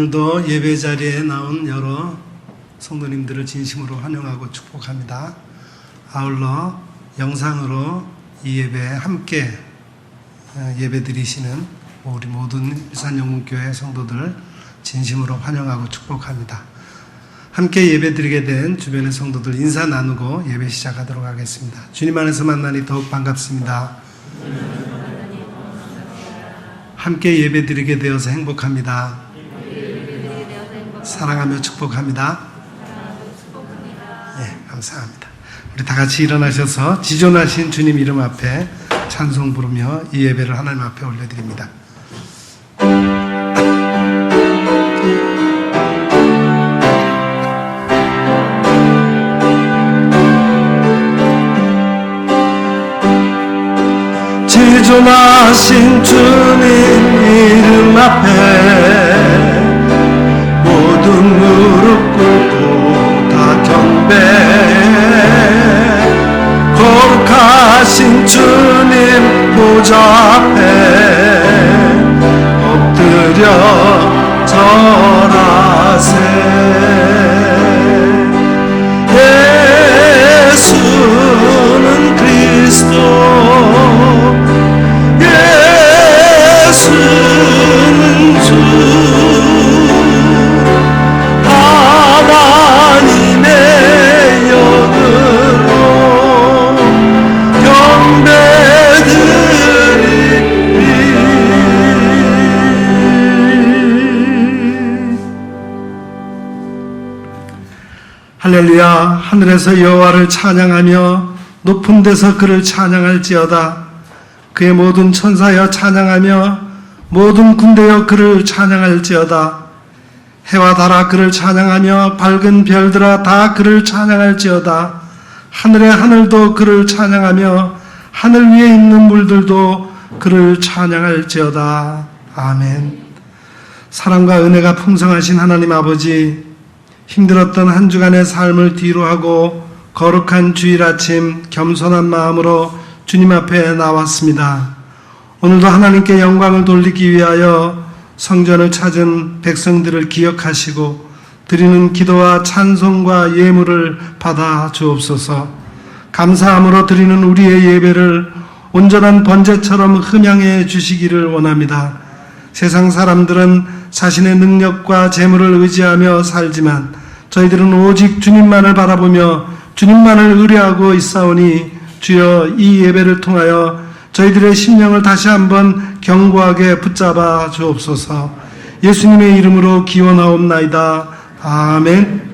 오늘도 예배 자리에 나온 여러 성도님들을 진심으로 환영하고 축복합니다. 아울러 영상으로 이 예배에 함께 예배 드리시는 우리 모든 일산영문교회 성도들 진심으로 환영하고 축복합니다. 함께 예배 드리게 된 주변의 성도들 인사 나누고 예배 시작하도록 하겠습니다. 주님 안에서 만나니 더욱 반갑습니다. 함께 예배 드리게 되어서 행복합니다. 사랑하며 축복합니다. 네, 감사합니다. 우리 다 같이 일어나셔서 지존하신 주님 이름 앞에 찬송 부르며 이 예배를 하나님 앞에 올려드립니다. 지존하신 주님 이름 앞에 모든 무릎 꿇고 다 경배, 거룩하신 주님 보좌 앞에 엎드려 절하세. 예수는 그리스도, 예수는 주, 하나님의 영으로 경배드리리. 할렐루야. 하늘에서 여호와를 찬양하며 높은 데서 그를 찬양할지어다. 그의 모든 천사여 찬양하며 모든 군대여 그를 찬양할지어다. 해와 달아 그를 찬양하며 밝은 별들아 다 그를 찬양할지어다. 하늘의 하늘도 그를 찬양하며 하늘 위에 있는 물들도 그를 찬양할지어다. 아멘. 사랑과 은혜가 풍성하신 하나님 아버지, 힘들었던 한 주간의 삶을 뒤로하고 거룩한 주일 아침 겸손한 마음으로 주님 앞에 나왔습니다. 오늘도 하나님께 영광을 돌리기 위하여 성전을 찾은 백성들을 기억하시고 드리는 기도와 찬송과 예물을 받아 주옵소서. 감사함으로 드리는 우리의 예배를 온전한 번제처럼 흠양해 주시기를 원합니다. 세상 사람들은 자신의 능력과 재물을 의지하며 살지만 저희들은 오직 주님만을 바라보며 주님만을 의뢰하고 있사오니 주여 이 예배를 통하여 저희들의 심령을 다시 한번 견고하게 붙잡아 주옵소서. 예수님의 이름으로 기원하옵나이다. 아멘.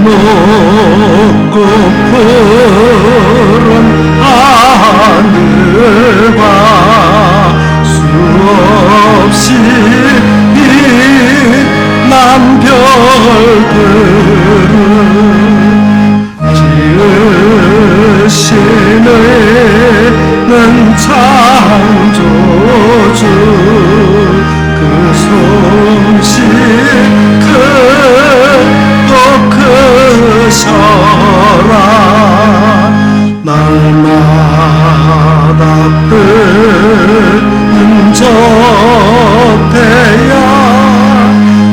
높고 푸른 하늘과 수없이 빛난 별들은 지으시는 창조주 그 솜씨 크셔라. 날마다 뜨는 저 태양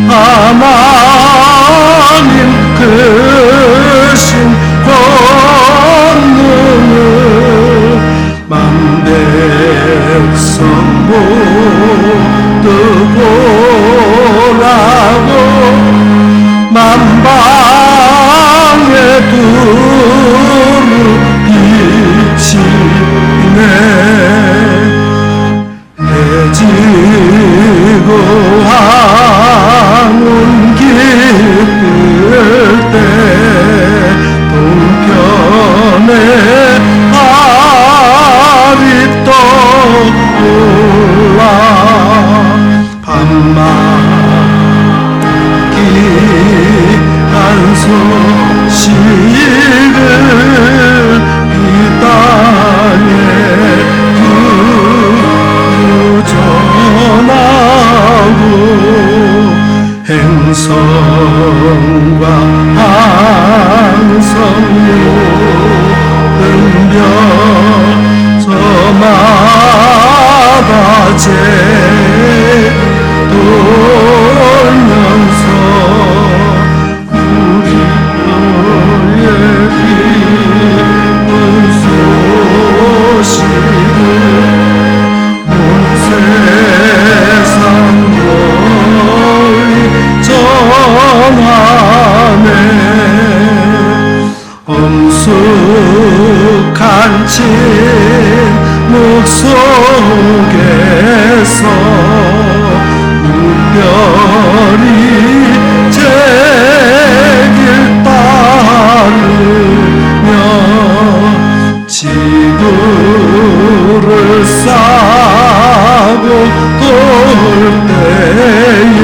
하나님 크신 권능을 만백성 모두 보라고 만방에 두루 비치네. 성과 항성요 은별 저마다 돌면서 우리 너의 기쁜 소식을 온 세상 전하네. 엄숙한 침묵 속에서 물결이 제길 따르며 지구를 싸고 돌 때에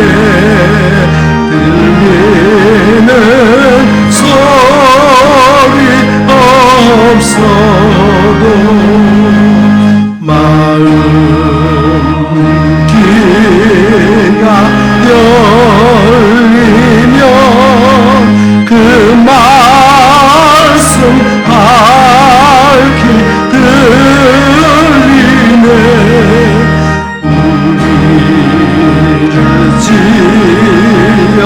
들리는 소리 없어도 마음 귀가 열리면 그 말씀 밝히 들리네. 우리를 지어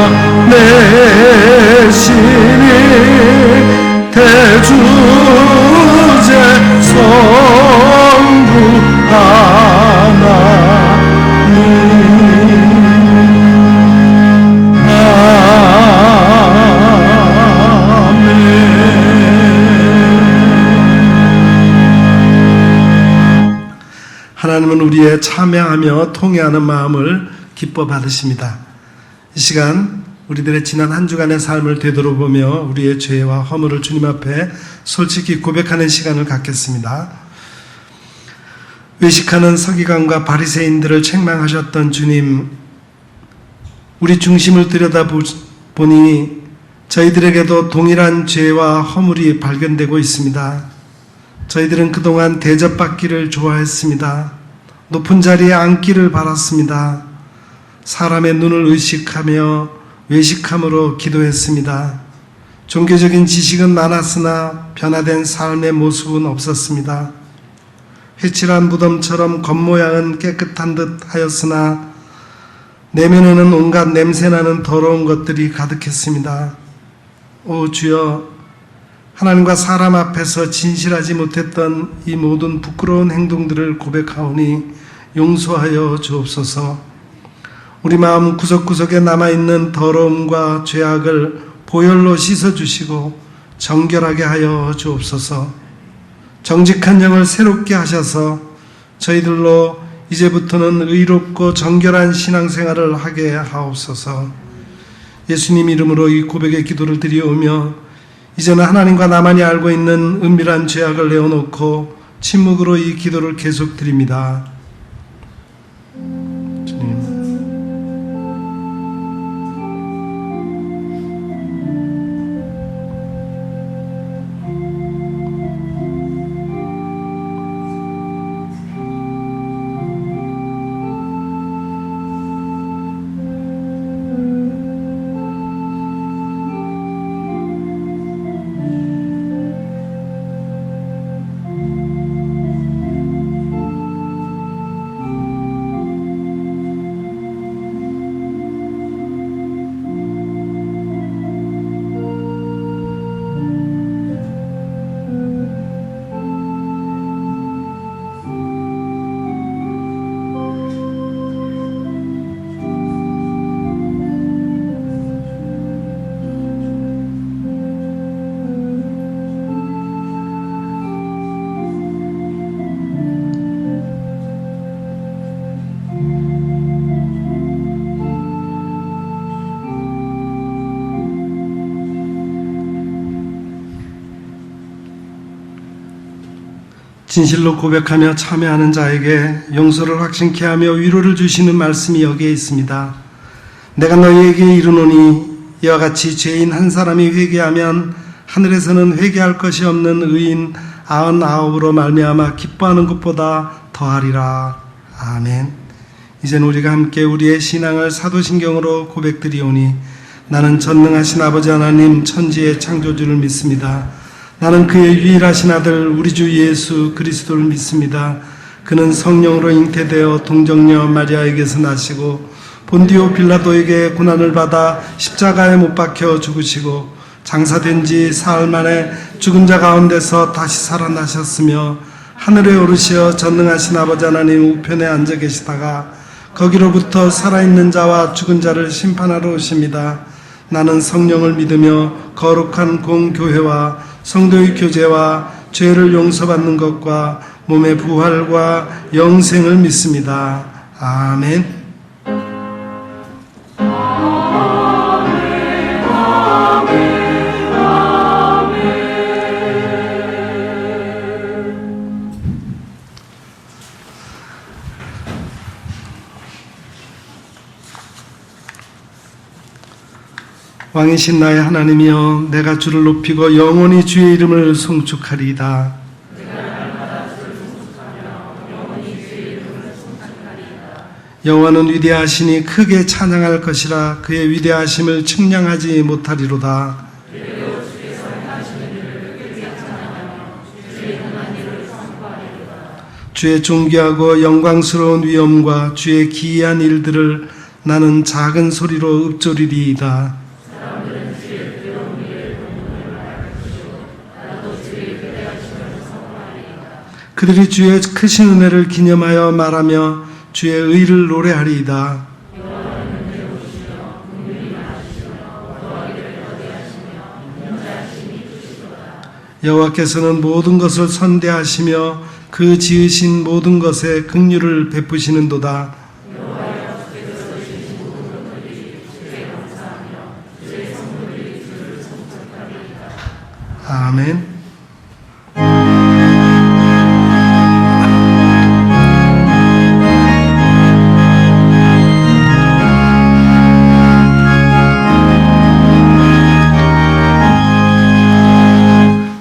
내시니 대주제 성부 하나님. 아멘. 하나님은 우리의 참여하며 통회하는 마음을 기뻐 받으십니다. 이 시간 우리들의 지난 한 주간의 삶을 되돌아보며 우리의 죄와 허물을 주님 앞에 솔직히 고백하는 시간을 갖겠습니다. 외식하는 서기관과 바리새인들을 책망하셨던 주님, 우리 중심을 들여다보니 저희들에게도 동일한 죄와 허물이 발견되고 있습니다. 저희들은 그동안 대접받기를 좋아했습니다. 높은 자리에 앉기를 바랐습니다. 사람의 눈을 의식하며 외식함으로 기도했습니다. 종교적인 지식은 많았으나 변화된 삶의 모습은 없었습니다. 회칠한 무덤처럼 겉모양은 깨끗한 듯 하였으나 내면에는 온갖 냄새나는 더러운 것들이 가득했습니다. 오 주여, 하나님과 사람 앞에서 진실하지 못했던 이 모든 부끄러운 행동들을 고백하오니 용서하여 주옵소서. 우리 마음 구석구석에 남아있는 더러움과 죄악을 보혈로 씻어주시고 정결하게 하여 주옵소서. 정직한 영을 새롭게 하셔서 저희들로 이제부터는 의롭고 정결한 신앙생활을 하게 하옵소서. 예수님 이름으로 이 고백의 기도를 드리오며 이제는 하나님과 나만이 알고 있는 은밀한 죄악을 내어놓고 침묵으로 이 기도를 계속 드립니다. 주님. 진실로 고백하며 참여하는 자에게 용서를 확신케 하며 위로를 주시는 말씀이 여기에 있습니다. 내가 너희에게 이르노니 이와 같이 죄인 한 사람이 회개하면 하늘에서는 회개할 것이 없는 의인 99으로 말미암아 기뻐하는 것보다 더하리라. 아멘. 이제는 우리가 함께 우리의 신앙을 사도신경으로 고백드리오니 나는 전능하신 아버지 하나님 천지의 창조주를 믿습니다. 나는 그의 유일하신 아들 우리 주 예수 그리스도를 믿습니다. 그는 성령으로 잉태되어 동정녀 마리아에게서 나시고 본디오 빌라도에게 고난을 받아 십자가에 못 박혀 죽으시고 장사된 지 사흘 만에 죽은 자 가운데서 다시 살아나셨으며 하늘에 오르시어 전능하신 아버지 하나님 우편에 앉아 계시다가 거기로부터 살아있는 자와 죽은 자를 심판하러 오십니다. 나는 성령을 믿으며 거룩한 공교회와 성도의 교제와 죄를 용서받는 것과 몸의 부활과 영생을 믿습니다. 아멘. 왕이신 나의 하나님이여, 내가 주를 높이고 영원히 주의 이름을 송축하리이다. 여호와는 위대하시니 크게 찬양할 것이라. 그의 위대하심을 측량하지 못하리로다. 주의 존귀하고 영광스러운 위엄과 주의 기이한 일들을 나는 작은 소리로 읊조리리이다. 그들이 주의 크신 은혜를 기념하여 말하며 주의 의를 노래하리이다. 여호와께서는 모든 것을 선대하시며 그 지으신 모든 것에 긍휼을 베푸시는도다. 아멘.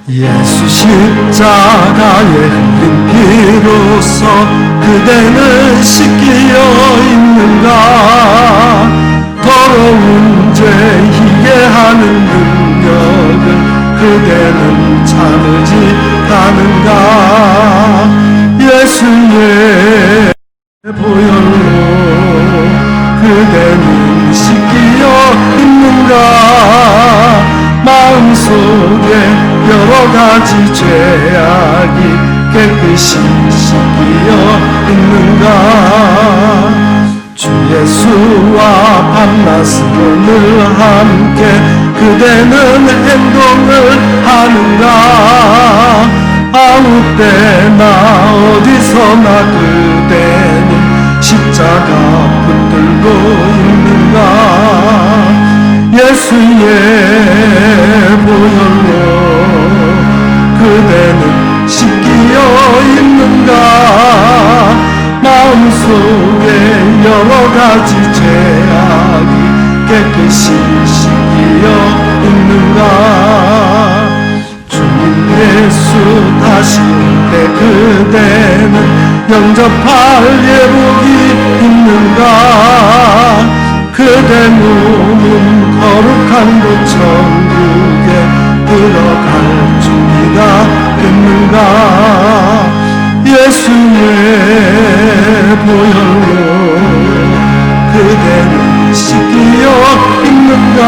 예수 십자가에 흘린 피로써 그대는 씻기어 있는가? 더러운 죄 희게 하는 능력을 그대는 참으지 않은가? 예수의 보혈로 그대는 씻기어 있는가? 마음속에 여러 가지 죄악이 깨끗이 씻기어 있는가? 주 예수와 밤낮으로 늘 함께 그대는 행동을 하는가? 아무 때나 어디서나 그대는 십자가 붙들고 있는가? 예수의 보혈로 그대는 씻기어 있는가? 마음속에 여러 가지 죄악이 깨끗이 씻기어 있는가? 주님 예수 다시 올 때 그대는 영접할 예복이 있는가? 그대 몸은 거룩한 곳 천국에 들어갈 준비가 됐는가? 예수의 보혈로 그대는 씻기어 있는가?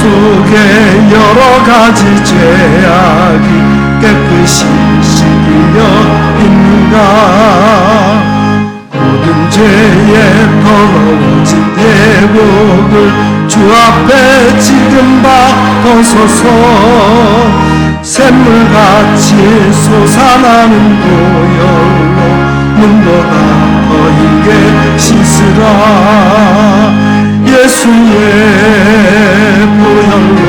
속에 여러 가지 죄악이 깨끗이 씻기어 있는가? 모든 죄에 더러워진 예복을 주 앞에 지금 받으소서. 샘물같이 솟아나는 보혈로 눈보다 더이게 씻으라. 예수의 보혈로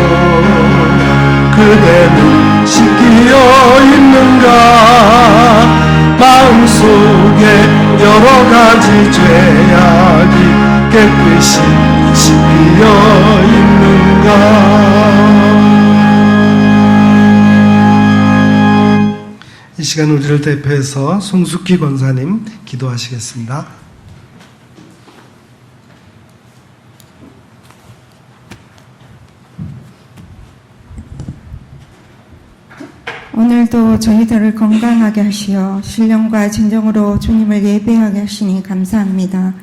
그대는 씻기어 있는가? 마음속에 여러 가지 죄악이 깨끗이 씻기어 있는가? 이 시간 우리를 대표해서 송숙희 권사님 기도하시겠습니다. 오늘도 저희들을 건강하게 하시어 신령과 진정으로 주님을 예배하게 하시니 감사합니다.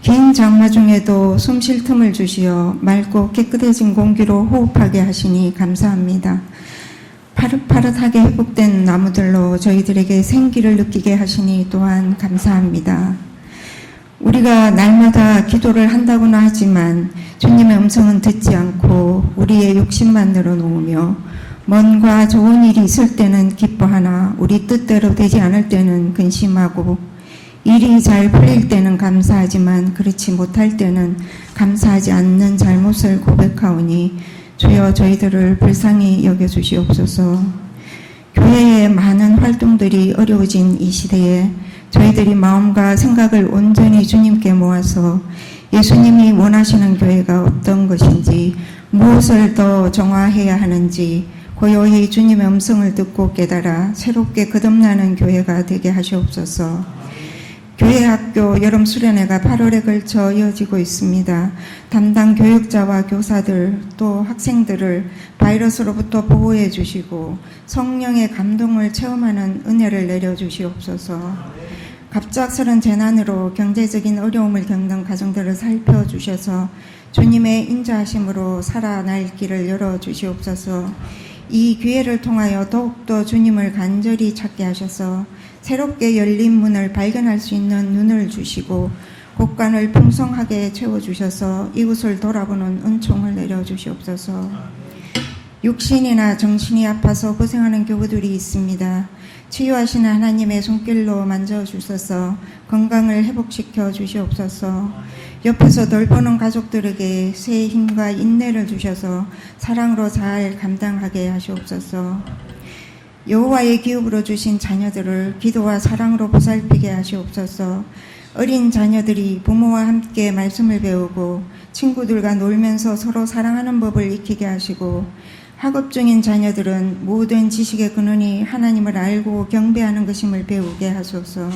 긴 장마 중에도 숨 쉴 틈을 주시어 맑고 깨끗해진 공기로 호흡하게 하시니 감사합니다. 파릇파릇하게 회복된 나무들로 저희들에게 생기를 느끼게 하시니 또한 감사합니다. 우리가 날마다 기도를 한다고는 하지만 주님의 음성은 듣지 않고 우리의 욕심만 늘어놓으며 먼과 좋은 일이 있을 때는 기뻐하나 우리 뜻대로 되지 않을 때는 근심하고 일이 잘 풀릴 때는 감사하지만 그렇지 못할 때는 감사하지 않는 잘못을 고백하오니 주여 저희들을 불쌍히 여겨주시옵소서. 교회의 많은 활동들이 어려워진 이 시대에 저희들이 마음과 생각을 온전히 주님께 모아서 예수님이 원하시는 교회가 어떤 것인지 무엇을 더 정화해야 하는지 고요히 주님의 음성을 듣고 깨달아 새롭게 거듭나는 교회가 되게 하시옵소서. 교회 학교 여름 수련회가 8월에 걸쳐 이어지고 있습니다. 담당 교육자와 교사들 또 학생들을 바이러스로부터 보호해 주시고 성령의 감동을 체험하는 은혜를 내려 주시옵소서. 갑작스런 재난으로 경제적인 어려움을 겪는 가정들을 살펴주셔서 주님의 인자하심으로 살아날 길을 열어 주시옵소서. 이 기회를 통하여 더욱더 주님을 간절히 찾게 하셔서 새롭게 열린 문을 발견할 수 있는 눈을 주시고 곳간을 풍성하게 채워주셔서 이웃을 돌아보는 은총을 내려주시옵소서. 육신이나 정신이 아파서 고생하는 교우들이 있습니다. 치유하시는 하나님의 손길로 만져주셔서 건강을 회복시켜 주시옵소서. 옆에서 돌보는 가족들에게 새 힘과 인내를 주셔서 사랑으로 잘 감당하게 하시옵소서. 여호와의 기업으로 주신 자녀들을 기도와 사랑으로 보살피게 하시옵소서. 어린 자녀들이 부모와 함께 말씀을 배우고 친구들과 놀면서 서로 사랑하는 법을 익히게 하시고 학업 중인 자녀들은 모든 지식의 근원이 하나님을 알고 경배하는 것임을 배우게 하소서.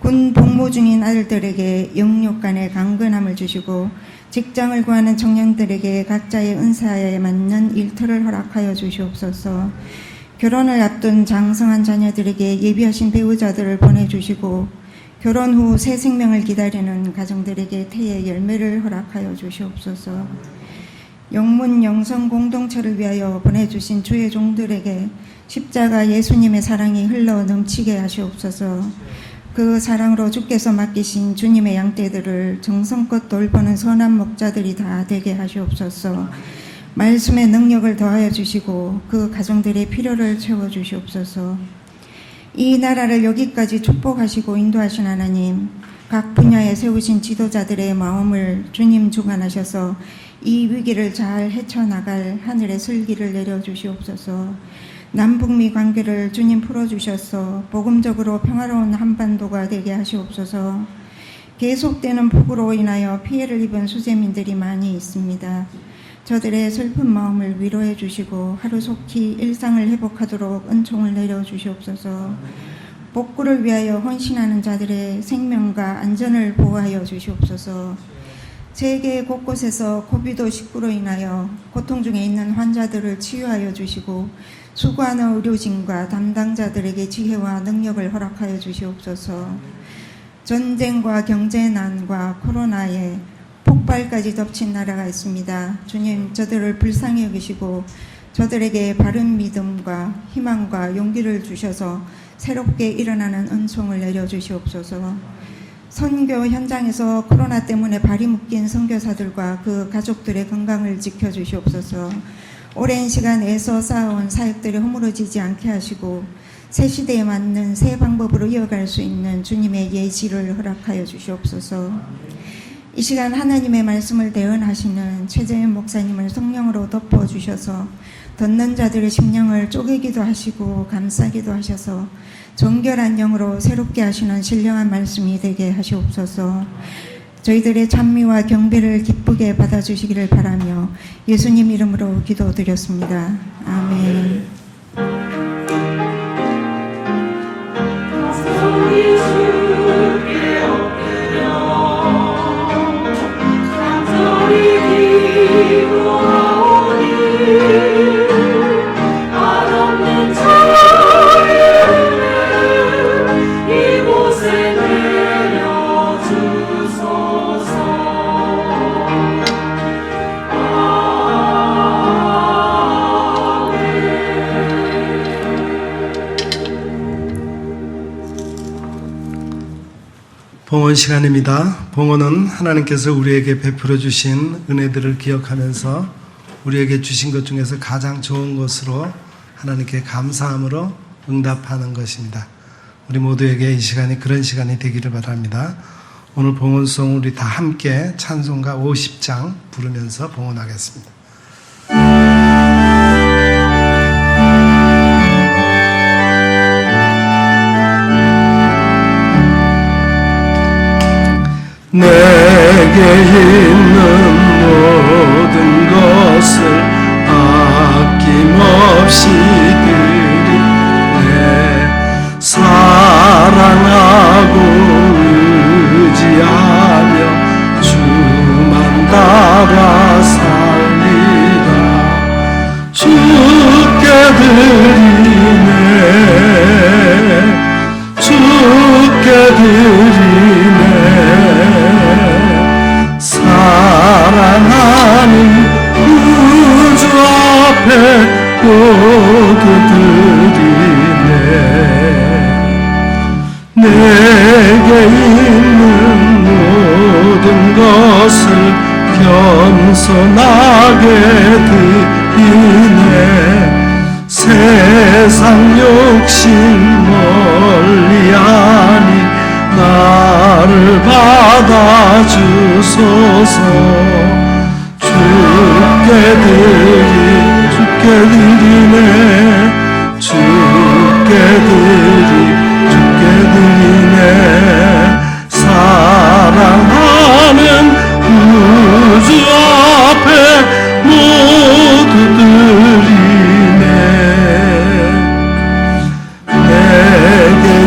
군 복무 중인 아들들에게 영육 간의 강건함을 주시고 직장을 구하는 청년들에게 각자의 은사에 맞는 일터를 허락하여 주시옵소서. 결혼을 앞둔 장성한 자녀들에게 예비하신 배우자들을 보내주시고 결혼 후 새 생명을 기다리는 가정들에게 태의 열매를 허락하여 주시옵소서. 영문 영성 공동체를 위하여 보내주신 주의 종들에게 십자가 예수님의 사랑이 흘러 넘치게 하시옵소서. 그 사랑으로 주께서 맡기신 주님의 양떼들을 정성껏 돌보는 선한 목자들이 다 되게 하시옵소서. 말씀의 능력을 더하여 주시고 그 가정들의 필요를 채워주시옵소서. 이 나라를 여기까지 축복하시고 인도하신 하나님, 각 분야에 세우신 지도자들의 마음을 주님 주관하셔서 이 위기를 잘 헤쳐나갈 하늘의 슬기를 내려주시옵소서. 남북미 관계를 주님 풀어주셔서 복음적으로 평화로운 한반도가 되게 하시옵소서. 계속되는 폭우로 인하여 피해를 입은 수재민들이 많이 있습니다. 저들의 슬픈 마음을 위로해 주시고 하루속히 일상을 회복하도록 은총을 내려주시옵소서. 복구를 위하여 헌신하는 자들의 생명과 안전을 보호하여 주시옵소서. 세계 곳곳에서 코비드19로 인하여 고통 중에 있는 환자들을 치유하여 주시고 수고하는 의료진과 담당자들에게 지혜와 능력을 허락하여 주시옵소서. 전쟁과 경제난과 코로나에 폭발까지 덮친 나라가 있습니다. 주님, 저들을 불쌍히 여기시고 저들에게 바른 믿음과 희망과 용기를 주셔서 새롭게 일어나는 은총을 내려주시옵소서. 선교 현장에서 코로나 때문에 발이 묶인 선교사들과 그 가족들의 건강을 지켜주시옵소서. 오랜 시간 애써 쌓아온 사역들이 허물어지지 않게 하시고 새 시대에 맞는 새 방법으로 이어갈 수 있는 주님의 예지를 허락하여 주시옵소서. 이 시간 하나님의 말씀을 대언하시는 최재현 목사님을 성령으로 덮어주셔서 듣는 자들의 심령을 쪼개기도 하시고 감싸기도 하셔서 정결한 영으로 새롭게 하시는 신령한 말씀이 되게 하시옵소서. 저희들의 찬미와 경배를 기쁘게 받아주시기를 바라며 예수님 이름으로 기도드렸습니다. 아멘. 봉헌 시간입니다. 봉헌은 하나님께서 우리에게 베풀어 주신 은혜들을 기억하면서 우리에게 주신 것 중에서 가장 좋은 것으로 하나님께 감사함으로 응답하는 것입니다. 우리 모두에게 이 시간이 그런 시간이 되기를 바랍니다. 오늘 봉헌송 우리 다 함께 찬송가 50장 부르면서 봉헌하겠습니다. 내게 있는 모든 것을 아낌없이 드리네. 사랑하고 의지하며 주만 따라 살리라. 주께 드리네. 주께 드리네. 사랑하는 구주 앞에 모두 드리네. 내게 있는 모든 것을 겸손하게 드리네. 세상 욕심 멀리하니 나를 받아주소서. 주께 드리네. 주께 드리네. 사랑하는 구주 앞에 모두 드리네. 내게 있는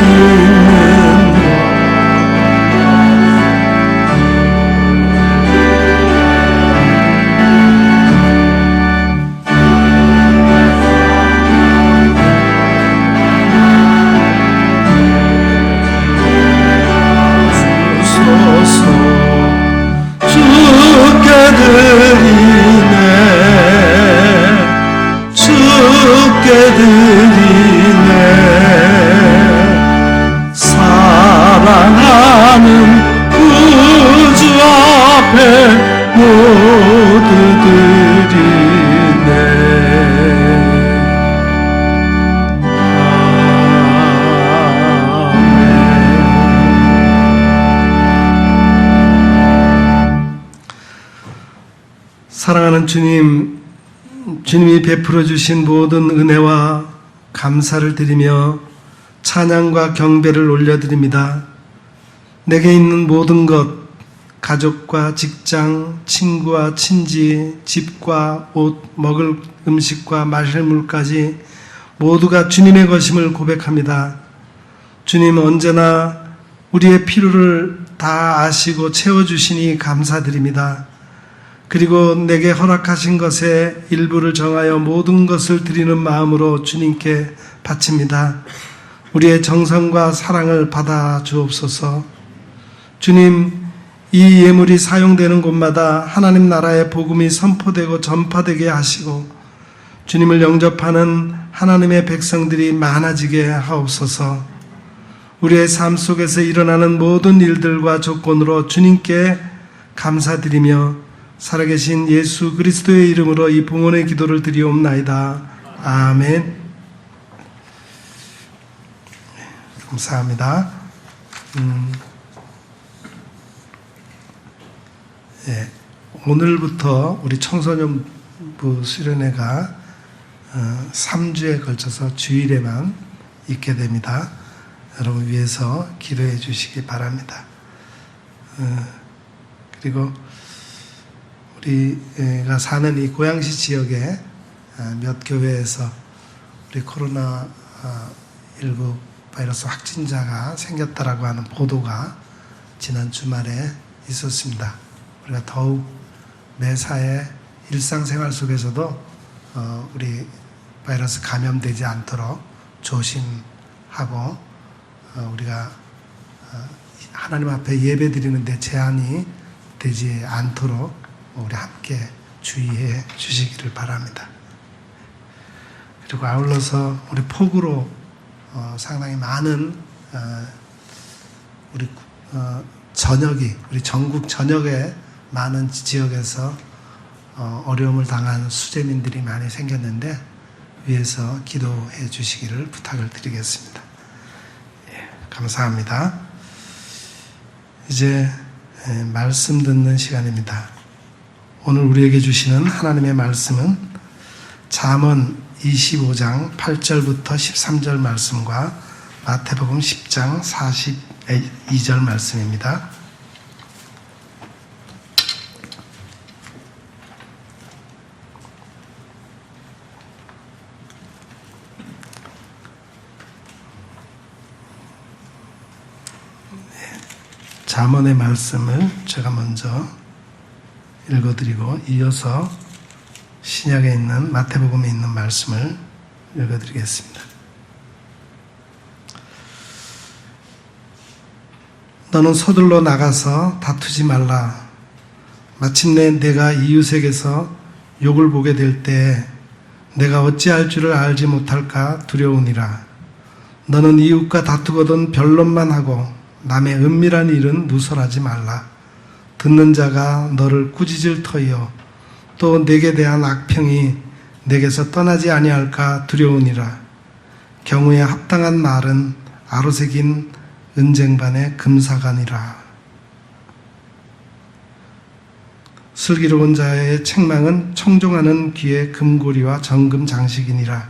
주께 드리네. 사랑하는 구주 앞에 모두 드리네. 사랑하는 주님, 주님이 베풀어 주신 모든 은혜와 감사를 드리며 찬양과 경배를 올려드립니다. 내게 있는 모든 것, 가족과 직장, 친구와 친지, 집과 옷, 먹을 음식과 마실 물까지 모두가 주님의 것임을 고백합니다. 주님 언제나 우리의 필요를 다 아시고 채워주시니 감사드립니다. 그리고 내게 허락하신 것의 일부를 정하여 모든 것을 드리는 마음으로 주님께 바칩니다. 우리의 정성과 사랑을 받아 주옵소서. 주님, 이 예물이 사용되는 곳마다 하나님 나라의 복음이 선포되고 전파되게 하시고 주님을 영접하는 하나님의 백성들이 많아지게 하옵소서. 우리의 삶 속에서 일어나는 모든 일들과 조건으로 주님께 감사드리며 살아계신 예수 그리스도의 이름으로 이 봉헌의 기도를 드리옵나이다. 아멘. 감사합니다. 오늘부터 우리 청소년부 수련회가 3주에 걸쳐서 주일에만 있게 됩니다. 여러분 위해서 기도해 주시기 바랍니다. 그리고 우리가 사는 이 고양시 지역에 몇 교회에서 우리 코로나19 바이러스 확진자가 생겼다라고 하는 보도가 지난 주말에 있었습니다. 우리가 더욱 매사에 일상생활 속에서도 우리 바이러스 감염되지 않도록 조심하고 우리가 하나님 앞에 예배 드리는데 제한이 되지 않도록 우리 함께 주의해 주시기를 바랍니다. 그리고 아울러서 우리 폭우로 상당히 많은 우리 우리 전국 전역의 많은 지역에서 어려움을 당한 수재민들이 많이 생겼는데 위에서 기도해 주시기를 부탁을 드리겠습니다. 예, 감사합니다. 이제 말씀 듣는 시간입니다. 오늘 우리에게 주시는 하나님의 말씀은 잠언 25장 8절부터 13절 말씀과 마태복음 10장 42절 말씀입니다. 잠언의 말씀을 제가 먼저 읽어드리고 이어서 신약에 있는 마태복음에 있는 말씀을 읽어드리겠습니다. 너는 서둘러 나가서 다투지 말라. 마침내 내가 이웃에게서 욕을 보게 될 때에 내가 어찌할 줄을 알지 못할까 두려우니라. 너는 이웃과 다투거든 변론만 하고 남의 은밀한 일은 누설하지 말라. 듣는 자가 너를 꾸짖을 터이요 또 내게 대한 악평이 내게서 떠나지 아니할까 두려우니라. 경우에 합당한 말은 아로새긴 은쟁반의 금사간이라. 슬기로운 자의 책망은 청종하는 귀의 금고리와 정금 장식이니라.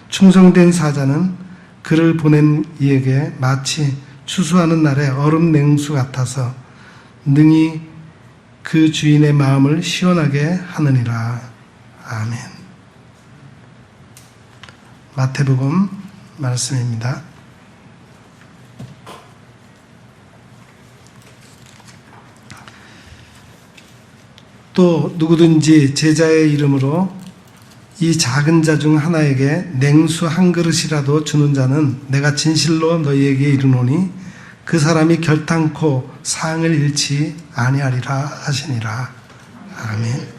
충성된 사자는 그를 보낸 이에게 마치 추수하는 날에 얼음 냉수 같아서 능히 그 주인의 마음을 시원하게 하느니라. 아멘. 마태복음 말씀입니다. 또 누구든지 제자의 이름으로 이 작은 자 중 하나에게 냉수 한 그릇이라도 주는 자는 내가 진실로 너희에게 이르노니 그 사람이 결탄코 상을 잃지 아니하리라 하시니라. 아멘.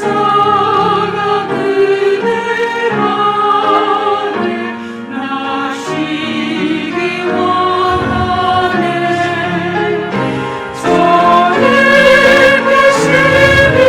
십자가 그늘 안에 나 쉬기 원하네. 저의 배심이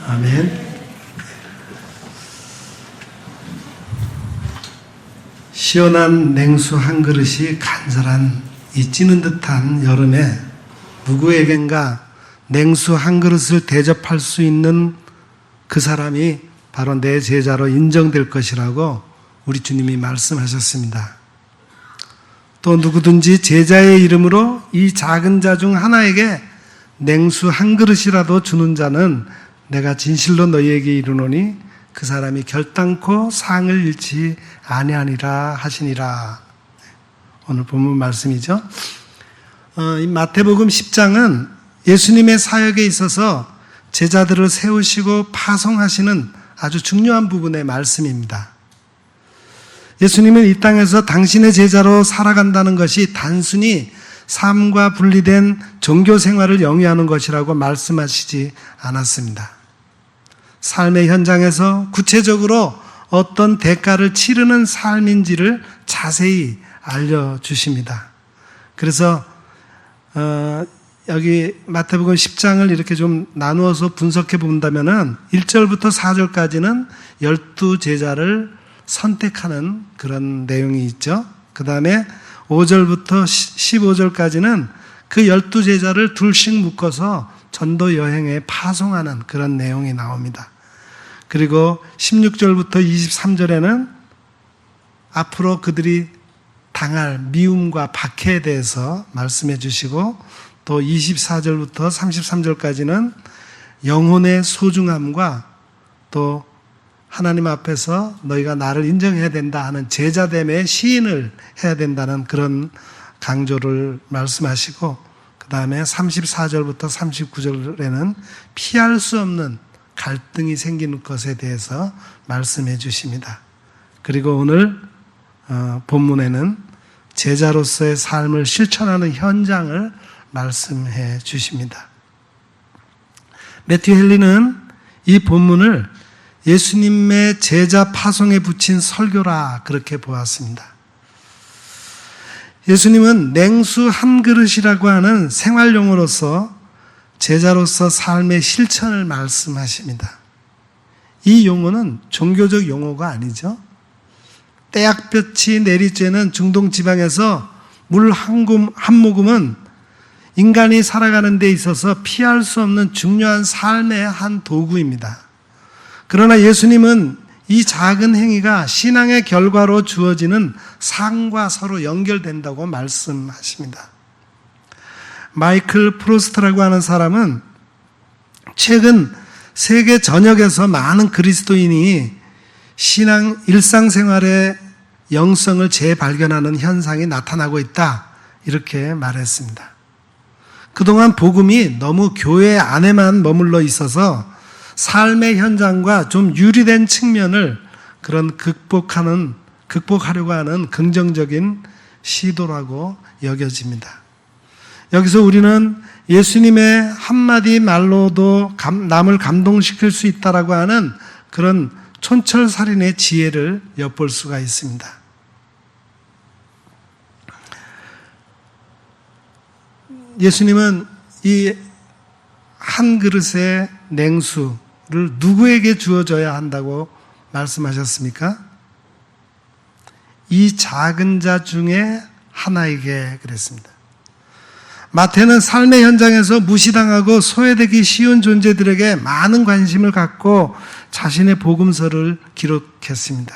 아멘. 시원한 냉수 한 그릇이 간절한 이 찌는 듯한 여름에 누구에겐가 냉수 한 그릇을 대접할 수 있는 그 사람이 바로 내 제자로 인정될 것이라고 우리 주님이 말씀하셨습니다. 또 누구든지 제자의 이름으로 이 작은 자 중 하나에게 냉수 한 그릇이라도 주는 자는 내가 진실로 너희에게 이르노니 그 사람이 결단코 상을 잃지 아니하니라 하시니라. 오늘 본문 말씀이죠. 이 마태복음 10장은 예수님의 사역에 있어서 제자들을 세우시고 파송하시는 아주 중요한 부분의 말씀입니다. 예수님은 이 땅에서 당신의 제자로 살아간다는 것이 단순히 삶과 분리된 종교 생활을 영위하는 것이라고 말씀하시지 않았습니다. 삶의 현장에서 구체적으로 어떤 대가를 치르는 삶인지를 자세히 알려주십니다. 그래서 여기 마태복음 10장을 이렇게 좀 나누어서 분석해 본다면은 1절부터 4절까지는 12제자를 선택하는 그런 내용이 있죠. 그 다음에 5절부터 15절까지는 그 12제자를 둘씩 묶어서 전도 여행에 파송하는 그런 내용이 나옵니다. 그리고 16절부터 23절에는 앞으로 그들이 당할 미움과 박해에 대해서 말씀해 주시고, 또 24절부터 33절까지는 영혼의 소중함과 또 하나님 앞에서 너희가 나를 인정해야 된다 하는 제자됨의 시인을 해야 된다는 그런 강조를 말씀하시고, 그 다음에 34절부터 39절에는 피할 수 없는 갈등이 생기는 것에 대해서 말씀해 주십니다. 그리고 오늘 본문에는 제자로서의 삶을 실천하는 현장을 말씀해 주십니다. 매튜 헨리는 이 본문을 예수님의 제자 파송에 붙인 설교라 그렇게 보았습니다. 예수님은 냉수 한 그릇이라고 하는 생활용어로서 제자로서 삶의 실천을 말씀하십니다. 이 용어는 종교적 용어가 아니죠. 떼약볕이 내리쬐는 중동 지방에서 물 한 모금은 인간이 살아가는 데 있어서 피할 수 없는 중요한 삶의 한 도구입니다. 그러나 예수님은 이 작은 행위가 신앙의 결과로 주어지는 상과 서로 연결된다고 말씀하십니다. 마이클 프로스트라고 하는 사람은 최근 세계 전역에서 많은 그리스도인이 신앙 일상생활의 영성을 재발견하는 현상이 나타나고 있다, 이렇게 말했습니다. 그동안 복음이 너무 교회 안에만 머물러 있어서 삶의 현장과 좀 유리된 측면을 그런 극복하려고 하는 긍정적인 시도라고 여겨집니다. 여기서 우리는 예수님의 한마디 말로도 남을 감동시킬 수 있다라고 하는 그런 촌철살인의 지혜를 엿볼 수가 있습니다. 예수님은 이 한 그릇의 냉수를 누구에게 주어져야 한다고 말씀하셨습니까? 이 작은 자 중에 하나에게 그랬습니다. 마태는 삶의 현장에서 무시당하고 소외되기 쉬운 존재들에게 많은 관심을 갖고 자신의 복음서를 기록했습니다.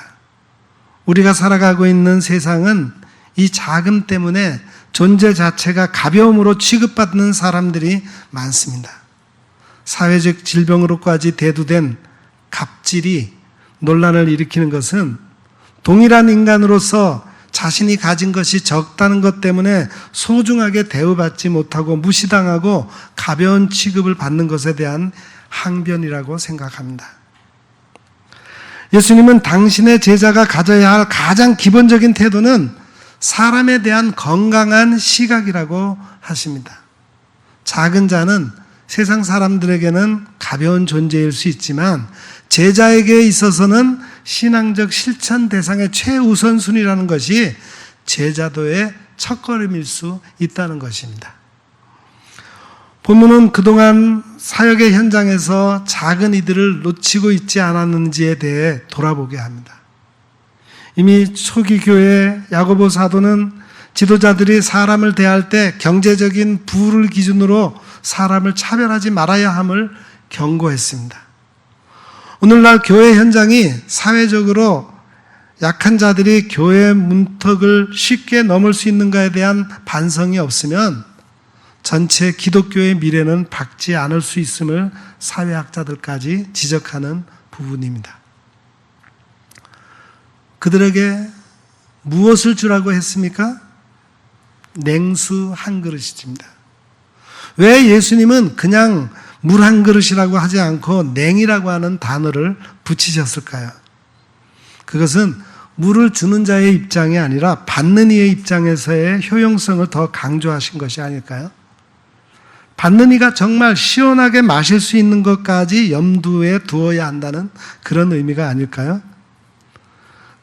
우리가 살아가고 있는 세상은 이 자금 때문에 존재 자체가 가벼움으로 취급받는 사람들이 많습니다. 사회적 질병으로까지 대두된 갑질이 논란을 일으키는 것은 동일한 인간으로서 자신이 가진 것이 적다는 것 때문에 소중하게 대우받지 못하고 무시당하고 가벼운 취급을 받는 것에 대한 항변이라고 생각합니다. 예수님은 당신의 제자가 가져야 할 가장 기본적인 태도는 사람에 대한 건강한 시각이라고 하십니다. 작은 자는 세상 사람들에게는 가벼운 존재일 수 있지만 제자에게 있어서는 신앙적 실천 대상의 최우선순위라는 것이 제자도의 첫걸음일 수 있다는 것입니다. 본문은 그동안 사역의 현장에서 작은 이들을 놓치고 있지 않았는지에 대해 돌아보게 합니다. 이미 초기 교회 야고보 사도는 지도자들이 사람을 대할 때 경제적인 부를 기준으로 사람을 차별하지 말아야 함을 경고했습니다. 오늘날 교회 현장이 사회적으로 약한 자들이 교회 문턱을 쉽게 넘을 수 있는가에 대한 반성이 없으면 전체 기독교의 미래는 밝지 않을 수 있음을 사회학자들까지 지적하는 부분입니다. 그들에게 무엇을 주라고 했습니까? 냉수 한 그릇입니다. 왜 예수님은 그냥 물 한 그릇이라고 하지 않고 냉이라고 하는 단어를 붙이셨을까요? 그것은 물을 주는 자의 입장이 아니라 받는 이의 입장에서의 효용성을 더 강조하신 것이 아닐까요? 받는 이가 정말 시원하게 마실 수 있는 것까지 염두에 두어야 한다는 그런 의미가 아닐까요?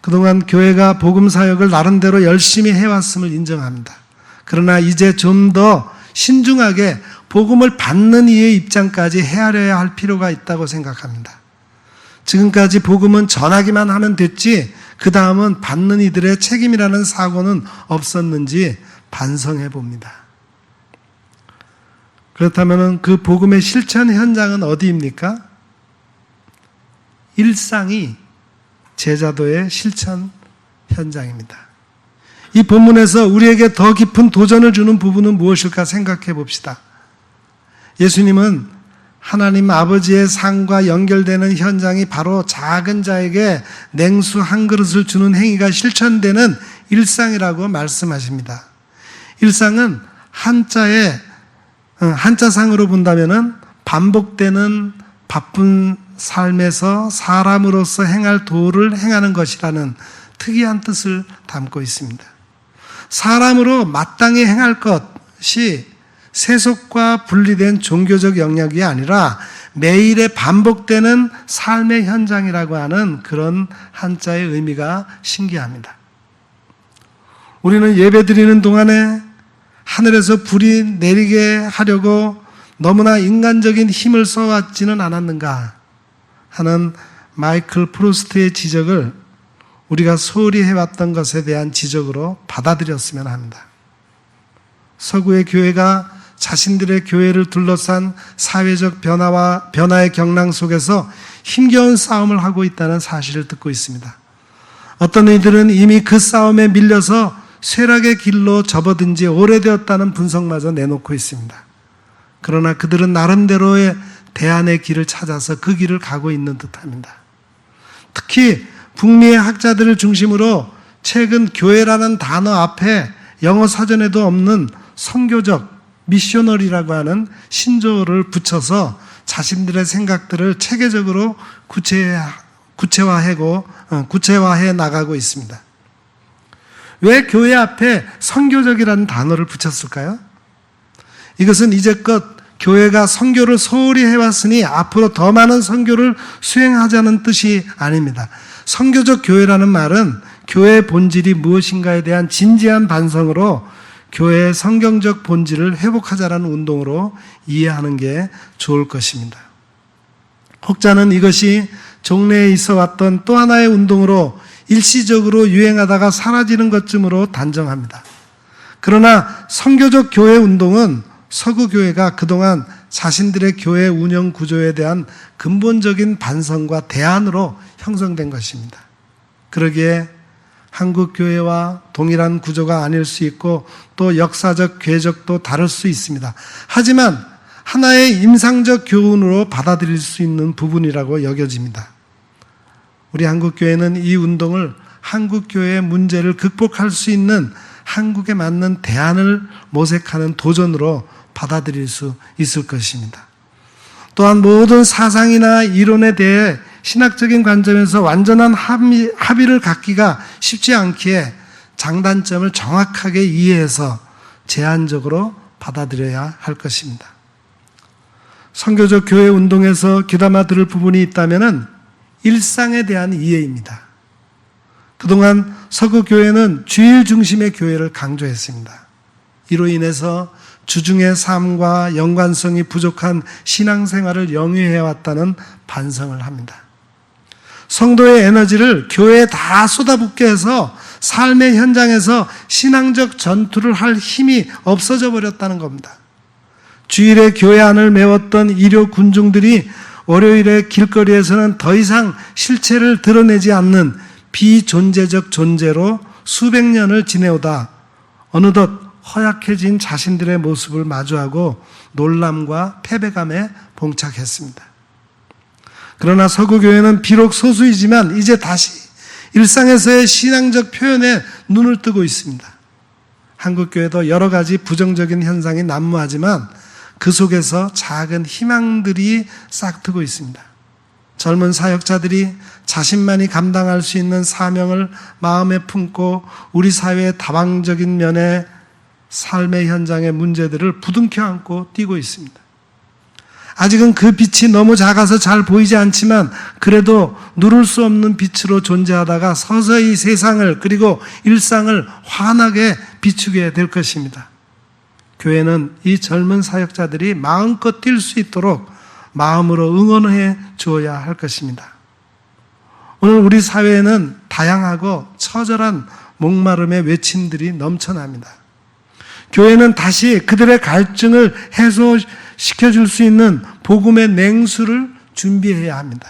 그동안 교회가 복음 사역을 나름대로 열심히 해왔음을 인정합니다. 그러나 이제 좀 더 신중하게 복음을 받는 이의 입장까지 헤아려야 할 필요가 있다고 생각합니다. 지금까지 복음은 전하기만 하면 됐지 그 다음은 받는 이들의 책임이라는 사고는 없었는지 반성해 봅니다. 그렇다면 그 복음의 실천 현장은 어디입니까? 일상이 제자도의 실천 현장입니다. 이 본문에서 우리에게 더 깊은 도전을 주는 부분은 무엇일까 생각해 봅시다. 예수님은 하나님 아버지의 상과 연결되는 현장이 바로 작은 자에게 냉수 한 그릇을 주는 행위가 실천되는 일상이라고 말씀하십니다. 일상은 한자상으로 본다면은 반복되는 바쁜 삶에서 사람으로서 행할 도를 행하는 것이라는 특이한 뜻을 담고 있습니다. 사람으로 마땅히 행할 것이 세속과 분리된 종교적 영역이 아니라 매일의 반복되는 삶의 현장이라고 하는 그런 한자의 의미가 신기합니다. 우리는 예배드리는 동안에 하늘에서 불이 내리게 하려고 너무나 인간적인 힘을 써왔지는 않았는가 하는 마이클 프루스트의 지적을 우리가 소홀히 해왔던 것에 대한 지적으로 받아들였으면 합니다. 서구의 교회가 자신들의 교회를 둘러싼 사회적 변화의 경랑 속에서 힘겨운 싸움을 하고 있다는 사실을 듣고 있습니다. 어떤 이들은 이미 그 싸움에 밀려서 쇠락의 길로 접어든 지 오래되었다는 분석마저 내놓고 있습니다. 그러나 그들은 나름대로의 대안의 길을 찾아서 그 길을 가고 있는 듯합니다. 특히 북미의 학자들을 중심으로 최근 교회라는 단어 앞에 영어 사전에도 없는 선교적 미셔너리라고 하는 신조어를 붙여서 자신들의 생각들을 체계적으로 구체화해 나가고 있습니다. 왜 교회 앞에 선교적이라는 단어를 붙였을까요? 이것은 이제껏 교회가 선교를 소홀히 해왔으니 앞으로 더 많은 선교를 수행하자는 뜻이 아닙니다. 선교적 교회라는 말은 교회의 본질이 무엇인가에 대한 진지한 반성으로 교회의 성경적 본질을 회복하자라는 운동으로 이해하는 게 좋을 것입니다. 혹자는 이것이 종래에 있어 왔던 또 하나의 운동으로 일시적으로 유행하다가 사라지는 것쯤으로 단정합니다. 그러나 선교적 교회 운동은 서구 교회가 그동안 자신들의 교회 운영 구조에 대한 근본적인 반성과 대안으로 형성된 것입니다. 그러기에 한국 교회와 동일한 구조가 아닐 수 있고 또 역사적 궤적도 다를 수 있습니다. 하지만 하나의 임상적 교훈으로 받아들일 수 있는 부분이라고 여겨집니다. 우리 한국교회는 이 운동을 한국교회의 문제를 극복할 수 있는 한국에 맞는 대안을 모색하는 도전으로 받아들일 수 있을 것입니다. 또한 모든 사상이나 이론에 대해 신학적인 관점에서 완전한 합의를 갖기가 쉽지 않기에 장단점을 정확하게 이해해서 제한적으로 받아들여야 할 것입니다. 선교적 교회 운동에서 귀담아 들을 부분이 있다면 일상에 대한 이해입니다. 그동안 서구 교회는 주일 중심의 교회를 강조했습니다. 이로 인해서 주중의 삶과 연관성이 부족한 신앙생활을 영위해왔다는 반성을 합니다. 성도의 에너지를 교회에 다 쏟아붓게 해서 삶의 현장에서 신앙적 전투를 할 힘이 없어져 버렸다는 겁니다. 주일에 교회 안을 메웠던 일요 군중들이 월요일에 길거리에서는 더 이상 실체를 드러내지 않는 비존재적 존재로 수백 년을 지내오다 어느덧 허약해진 자신들의 모습을 마주하고 놀람과 패배감에 봉착했습니다. 그러나 서구교회는 비록 소수이지만 이제 다시 일상에서의 신앙적 표현에 눈을 뜨고 있습니다. 한국교회도 여러 가지 부정적인 현상이 난무하지만 그 속에서 작은 희망들이 싹트고 있습니다. 젊은 사역자들이 자신만이 감당할 수 있는 사명을 마음에 품고 우리 사회의 다방적인 면에 삶의 현장의 문제들을 부둥켜 안고 뛰고 있습니다. 아직은 그 빛이 너무 작아서 잘 보이지 않지만 그래도 누를 수 없는 빛으로 존재하다가 서서히 세상을 그리고 일상을 환하게 비추게 될 것입니다. 교회는 이 젊은 사역자들이 마음껏 뛸 수 있도록 마음으로 응원해 주어야 할 것입니다. 오늘 우리 사회에는 다양하고 처절한 목마름의 외침들이 넘쳐납니다. 교회는 다시 그들의 갈증을 해소시켜줄 수 있는 복음의 냉수를 준비해야 합니다.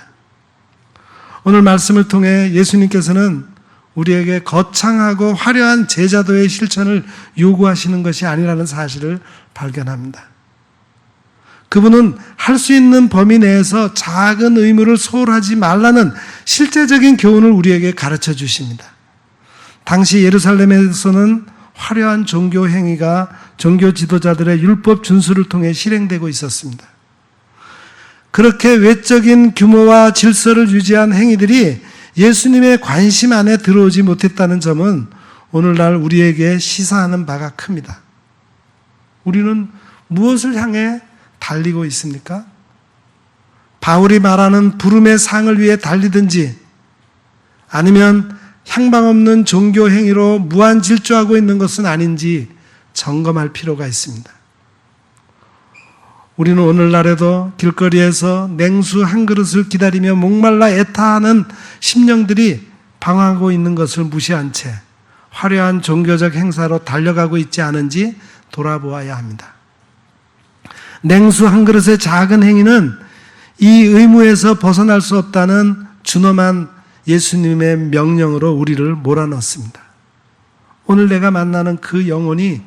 오늘 말씀을 통해 예수님께서는 우리에게 거창하고 화려한 제자도의 실천을 요구하시는 것이 아니라는 사실을 발견합니다. 그분은 할 수 있는 범위 내에서 작은 의무를 소홀하지 말라는 실제적인 교훈을 우리에게 가르쳐 주십니다. 당시 예루살렘에서는 화려한 종교 행위가 종교 지도자들의 율법 준수를 통해 실행되고 있었습니다. 그렇게 외적인 규모와 질서를 유지한 행위들이 예수님의 관심 안에 들어오지 못했다는 점은 오늘날 우리에게 시사하는 바가 큽니다. 우리는 무엇을 향해 달리고 있습니까? 바울이 말하는 부름의 상을 위해 달리든지 아니면 향방 없는 종교 행위로 무한 질주하고 있는 것은 아닌지 점검할 필요가 있습니다. 우리는 오늘날에도 길거리에서 냉수 한 그릇을 기다리며 목말라 애타하는 심령들이 방황하고 있는 것을 무시한 채 화려한 종교적 행사로 달려가고 있지 않은지 돌아보아야 합니다. 냉수 한 그릇의 작은 행위는 이 의무에서 벗어날 수 없다는 준엄한 예수님의 명령으로 우리를 몰아넣습니다. 오늘 내가 만나는 그 영혼이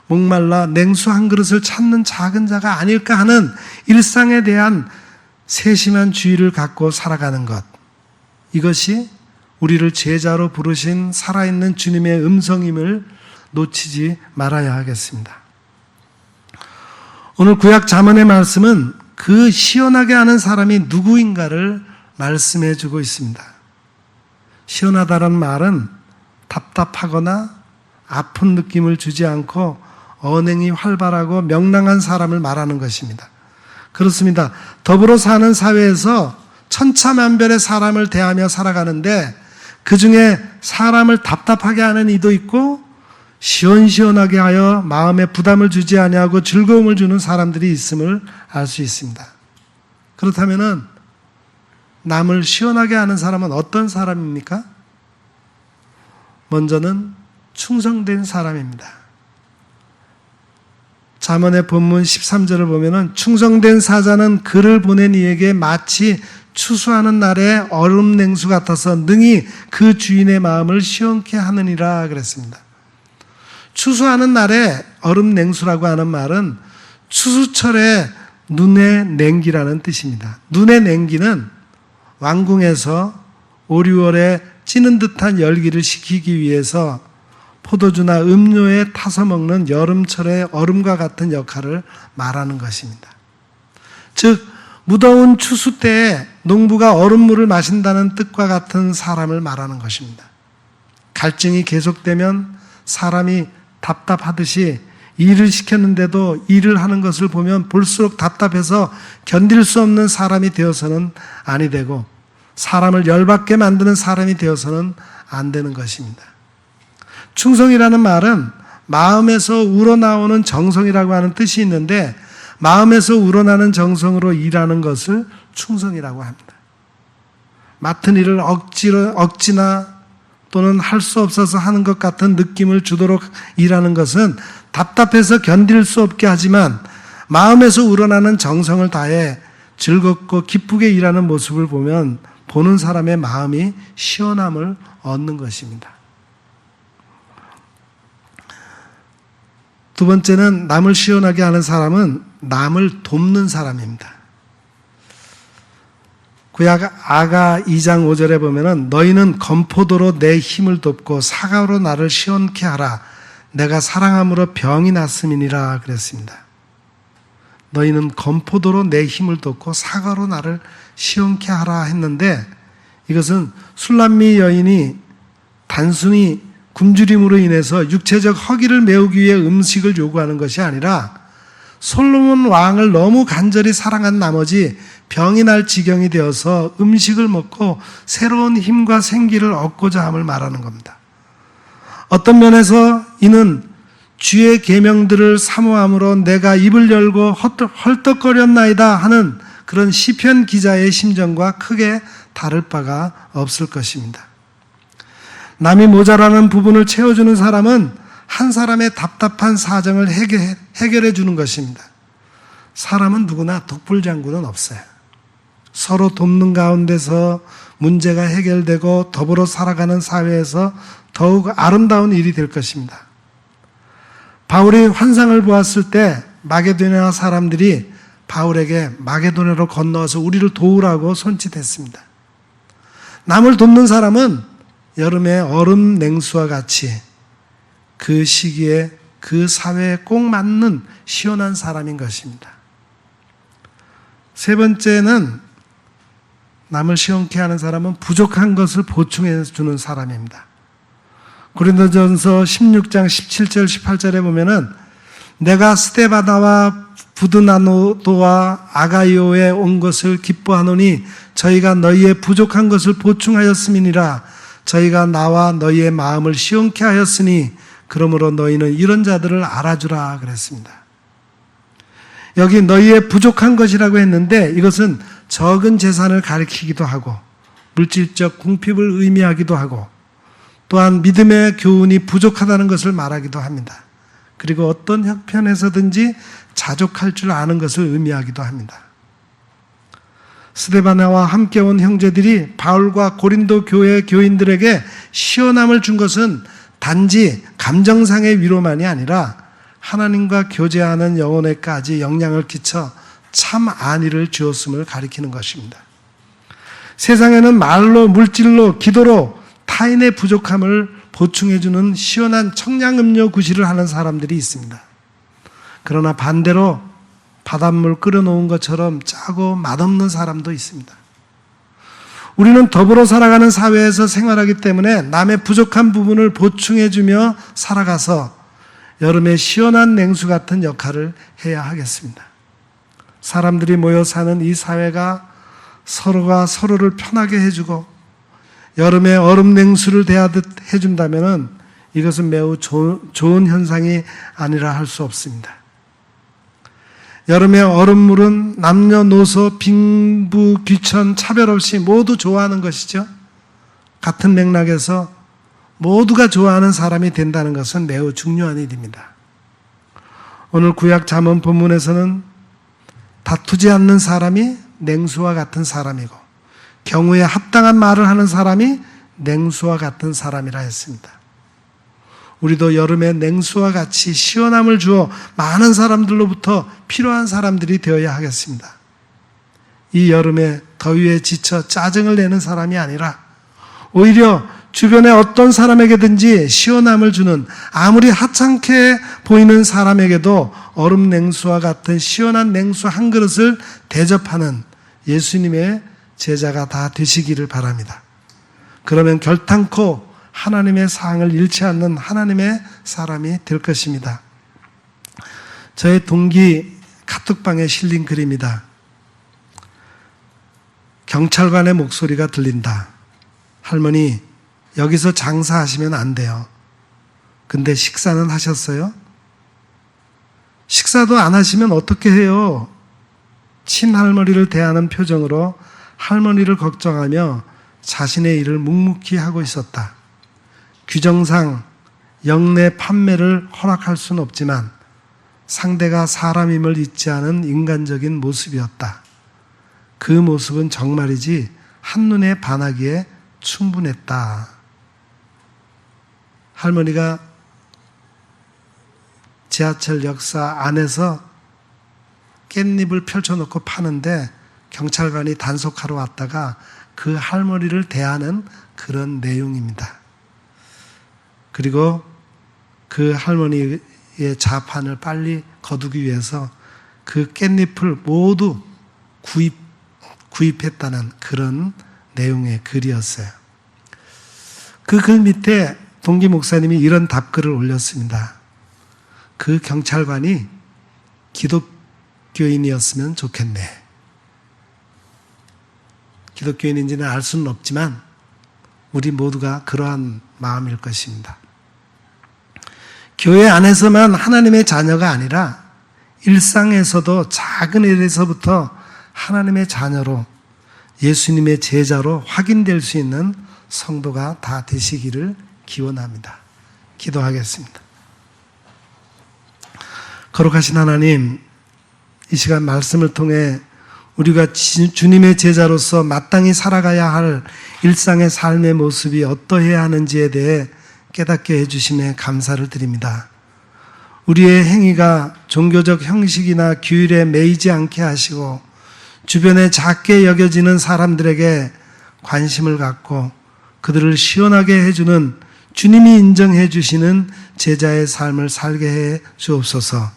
목말라 냉수 한 그릇을 찾는 작은 자가 아닐까 하는 일상에 대한 세심한 주의를 갖고 살아가는 것, 이것이 우리를 제자로 부르신 살아있는 주님의 음성임을 놓치지 말아야 하겠습니다. 오늘 구약 잠언의 말씀은 그 시원하게 하는 사람이 누구인가를 말씀해 주고 있습니다. 시원하다는 말은 답답하거나 아픈 느낌을 주지 않고 언행이 활발하고 명랑한 사람을 말하는 것입니다. 그렇습니다. 더불어 사는 사회에서 천차만별의 사람을 대하며 살아가는데 그 중에 사람을 답답하게 하는 이도 있고 시원시원하게 하여 마음에 부담을 주지 아니하고 즐거움을 주는 사람들이 있음을 알 수 있습니다. 그렇다면 남을 시원하게 하는 사람은 어떤 사람입니까? 먼저는 충성된 사람입니다. 잠언의 본문 13절을 보면은 충성된 사자는 그를 보낸 이에게 마치 추수하는 날에 얼음 냉수 같아서 능히 그 주인의 마음을 시원케 하느니라 그랬습니다. 추수하는 날에 얼음 냉수라고 하는 말은 추수철에 눈의 냉기라는 뜻입니다. 눈의 냉기는 왕궁에서 오리월에 찌는 듯한 열기를 식히기 위해서 포도주나 음료에 타서 먹는 여름철의 얼음과 같은 역할을 말하는 것입니다. 즉 무더운 추수 때에 농부가 얼음물을 마신다는 뜻과 같은 사람을 말하는 것입니다. 갈증이 계속되면 사람이 답답하듯이 일을 시켰는데도 일을 하는 것을 보면 볼수록 답답해서 견딜 수 없는 사람이 되어서는 아니 되고 사람을 열받게 만드는 사람이 되어서는 안 되는 것입니다. 충성이라는 말은 마음에서 우러나오는 정성이라고 하는 뜻이 있는데, 마음에서 우러나는 정성으로 일하는 것을 충성이라고 합니다. 맡은 일을 억지나 또는 할 수 없어서 하는 것 같은 느낌을 주도록 일하는 것은 답답해서 견딜 수 없게 하지만, 마음에서 우러나는 정성을 다해 즐겁고 기쁘게 일하는 모습을 보면 보는 사람의 마음이 시원함을 얻는 것입니다. 두 번째는 남을 시원하게 하는 사람은 남을 돕는 사람입니다. 구약 아가 2장 5절에 보면은 너희는 건포도로 내 힘을 돕고 사과로 나를 시원케 하라. 내가 사랑함으로 병이 났음이니라 그랬습니다. 너희는 건포도로 내 힘을 돕고 사과로 나를 시원케 하라 했는데, 이것은 술람미 여인이 단순히 굶주림으로 인해서 육체적 허기를 메우기 위해 음식을 요구하는 것이 아니라 솔로몬 왕을 너무 간절히 사랑한 나머지 병이 날 지경이 되어서 음식을 먹고 새로운 힘과 생기를 얻고자 함을 말하는 겁니다. 어떤 면에서 이는 주의 계명들을 사모함으로 내가 입을 열고 헐떡거렸나이다 하는 그런 시편 기자의 심정과 크게 다를 바가 없을 것입니다. 남이 모자라는 부분을 채워주는 사람은 한 사람의 답답한 사정을 해결해 주는 것입니다. 사람은 누구나 독불장군은 없어요. 서로 돕는 가운데서 문제가 해결되고 더불어 살아가는 사회에서 더욱 아름다운 일이 될 것입니다. 바울이 환상을 보았을 때 마게도냐 사람들이 바울에게 마게도냐로 건너와서 우리를 도우라고 손짓했습니다. 남을 돕는 사람은 여름의 얼음 냉수와 같이 그 시기에 그 사회에 꼭 맞는 시원한 사람인 것입니다. 세 번째는 남을 시원케 하는 사람은 부족한 것을 보충해 주는 사람입니다. 고린도전서 16장 17절 18절에 보면은 내가 스데바나와 부드나노도와 아가이오에 온 것을 기뻐하노니 저희가 너희의 부족한 것을 보충하였음이니라. 저희가 나와 너희의 마음을 시원케 하였으니 그러므로 너희는 이런 자들을 알아주라 그랬습니다. 여기 너희의 부족한 것이라고 했는데 이것은 적은 재산을 가리키기도 하고 물질적 궁핍을 의미하기도 하고 또한 믿음의 교훈이 부족하다는 것을 말하기도 합니다. 그리고 어떤 형편에서든지 자족할 줄 아는 것을 의미하기도 합니다. 스데바나와 함께 온 형제들이 바울과 고린도 교회 교인들에게 시원함을 준 것은 단지 감정상의 위로만이 아니라 하나님과 교제하는 영혼에까지 영향을 끼쳐 참 안위를 주었음을 가리키는 것입니다. 세상에는 말로, 물질로, 기도로 타인의 부족함을 보충해주는 시원한 청량음료 구실을 하는 사람들이 있습니다. 그러나 반대로 바닷물 끓여놓은 것처럼 짜고 맛없는 사람도 있습니다. 우리는 더불어 살아가는 사회에서 생활하기 때문에 남의 부족한 부분을 보충해주며 살아가서 여름의 시원한 냉수 같은 역할을 해야 하겠습니다. 사람들이 모여 사는 이 사회가 서로가 서로를 편하게 해주고 여름에 얼음 냉수를 대하듯 해준다면 이것은 매우 좋은 현상이 아니라 할 수 없습니다. 여름의 얼음물은 남녀노소, 빈부, 귀천, 차별 없이 모두 좋아하는 것이죠. 같은 맥락에서 모두가 좋아하는 사람이 된다는 것은 매우 중요한 일입니다. 오늘 구약 잠언 본문에서는 다투지 않는 사람이 냉수와 같은 사람이고 경우에 합당한 말을 하는 사람이 냉수와 같은 사람이라 했습니다. 우리도 여름에 냉수와 같이 시원함을 주어 많은 사람들로부터 필요한 사람들이 되어야 하겠습니다. 이 여름에 더위에 지쳐 짜증을 내는 사람이 아니라 오히려 주변의 어떤 사람에게든지 시원함을 주는 아무리 하찮게 보이는 사람에게도 얼음 냉수와 같은 시원한 냉수 한 그릇을 대접하는 예수님의 제자가 다 되시기를 바랍니다. 그러면 결탄코 하나님의 사항을 잃지 않는 하나님의 사람이 될 것입니다. 저의 동기 카톡방에 실린 글입니다. 경찰관의 목소리가 들린다. 할머니, 여기서 장사하시면 안 돼요. 근데 식사는 하셨어요? 식사도 안 하시면 어떻게 해요? 친할머니를 대하는 표정으로 할머니를 걱정하며 자신의 일을 묵묵히 하고 있었다. 규정상 영내 판매를 허락할 수는 없지만 상대가 사람임을 잊지 않은 인간적인 모습이었다. 그 모습은 정말이지 한눈에 반하기에 충분했다. 할머니가 지하철 역사 안에서 깻잎을 펼쳐놓고 파는데 경찰관이 단속하러 왔다가 그 할머니를 대하는 그런 내용입니다. 그리고 그 할머니의 자판을 빨리 거두기 위해서 그 깻잎을 모두 구입했다는 그런 내용의 글이었어요. 그 글 밑에 동기 목사님이 이런 답글을 올렸습니다. 그 경찰관이 기독교인이었으면 좋겠네. 기독교인인지는 알 수는 없지만 우리 모두가 그러한 마음일 것입니다. 교회 안에서만 하나님의 자녀가 아니라 일상에서도 작은 일에서부터 하나님의 자녀로 예수님의 제자로 확인될 수 있는 성도가 다 되시기를 기원합니다. 기도하겠습니다. 거룩하신 하나님, 이 시간 말씀을 통해 우리가 주님의 제자로서 마땅히 살아가야 할 일상의 삶의 모습이 어떠해야 하는지에 대해 깨닫게 해주심에 감사를 드립니다. 우리의 행위가 종교적 형식이나 규율에 매이지 않게 하시고 주변에 작게 여겨지는 사람들에게 관심을 갖고 그들을 시원하게 해주는 주님이 인정해 주시는 제자의 삶을 살게 해 주옵소서.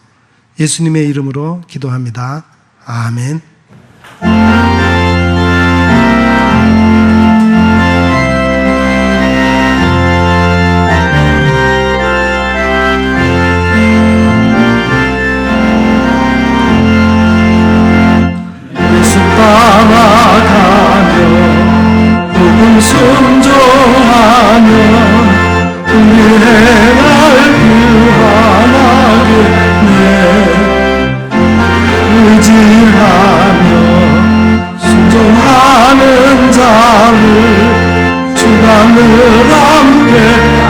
예수님의 이름으로 기도합니다. 아멘. 예수 따라가며 복음 순종하며 은혜를 교환하게 의지하며 순종하는 자를 주가 늘 함께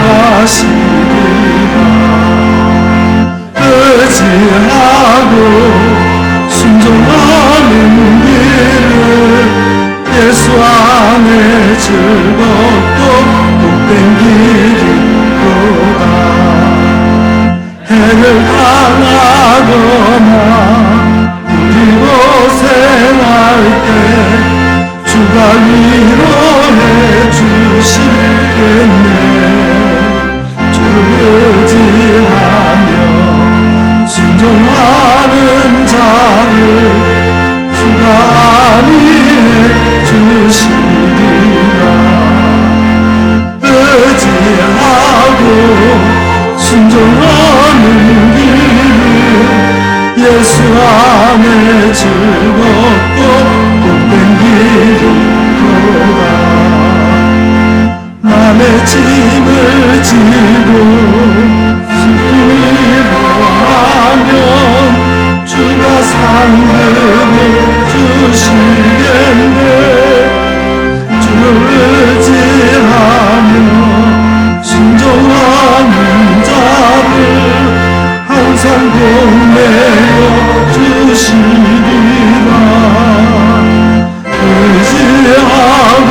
하시리라. 의지하고 순종하는 길을 예수 안에 즐겁고 복된 길이로다. 해를 당하거나 우리 고생할 때 주가 위로해 주시겠네. 주를 의지하며 순종하는 자를 주가 안위해 주시리라. 의지하고 순종하는 길을 예수 안에 즐겁고 복된 길이로다. 남의 짐을 지고 슬픔으로 하면 주가 상급을 주시겠네. 주를 의지하며 순종하는 자를 항상 복내어 주시리라. 의지하고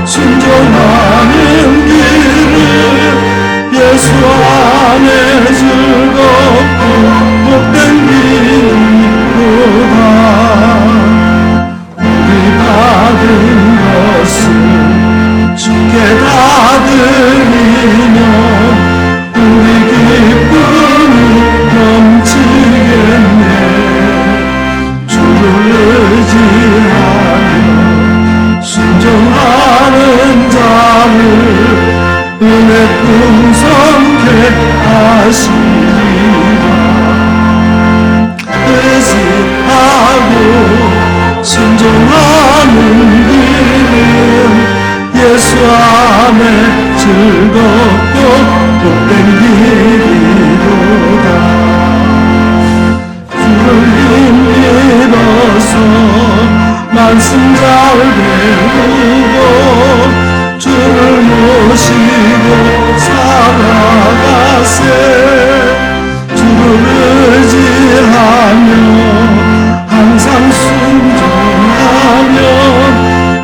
순종하는 길을 예수 안에 즐겁고 복된 길이로다. 우리 받은 것을 주께 다 드리며 우리 기쁨이 넘치겠네. 주를 의지하며 순종하는 자를 은혜 풍성케 하시리라. 의지하고 순종하는 길은 예수 안에 즐겁고 복된 주를 의지하며 항상 순종하면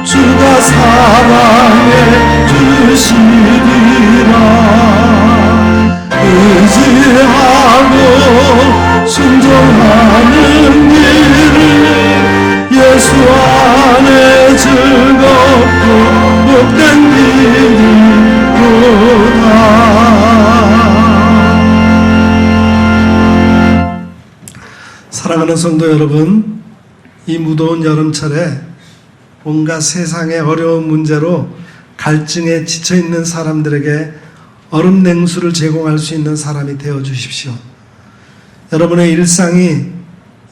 주가 사랑해 주시리라. 의지하고 순종하는 일을 예수 안에 즐겁고 복된 길이로다. 사랑하는 성도 여러분, 이 무더운 여름철에 온갖 세상의 어려운 문제로 갈증에 지쳐있는 사람들에게 얼음 냉수를 제공할 수 있는 사람이 되어 주십시오. 여러분의 일상이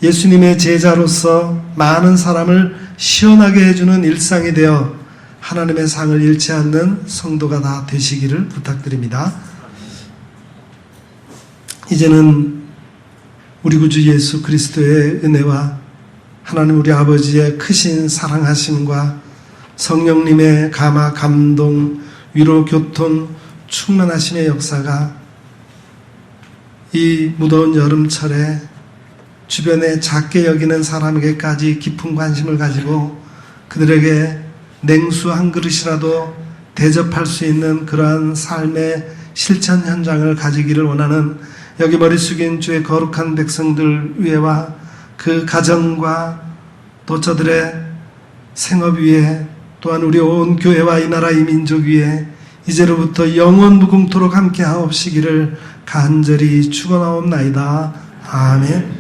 예수님의 제자로서 많은 사람을 시원하게 해주는 일상이 되어 하나님의 상을 잃지 않는 성도가 다 되시기를 부탁드립니다. 이제는 우리 구주 예수 그리스도의 은혜와 하나님 우리 아버지의 크신 사랑하심과 성령님의 감화, 감동, 위로, 교통, 충만하심의 역사가 이 무더운 여름철에 주변에 작게 여기는 사람에게까지 깊은 관심을 가지고 그들에게 냉수 한 그릇이라도 대접할 수 있는 그러한 삶의 실천 현장을 가지기를 원하는 여기 머리 숙인 주의 거룩한 백성들 위에와 그 가정과 또 저들의 생업 위에 또한 우리 온 교회와 이 나라 이 민족 위에 이제로부터 영원 무궁토록 함께 하옵시기를 간절히 축원하옵나이다. 아멘.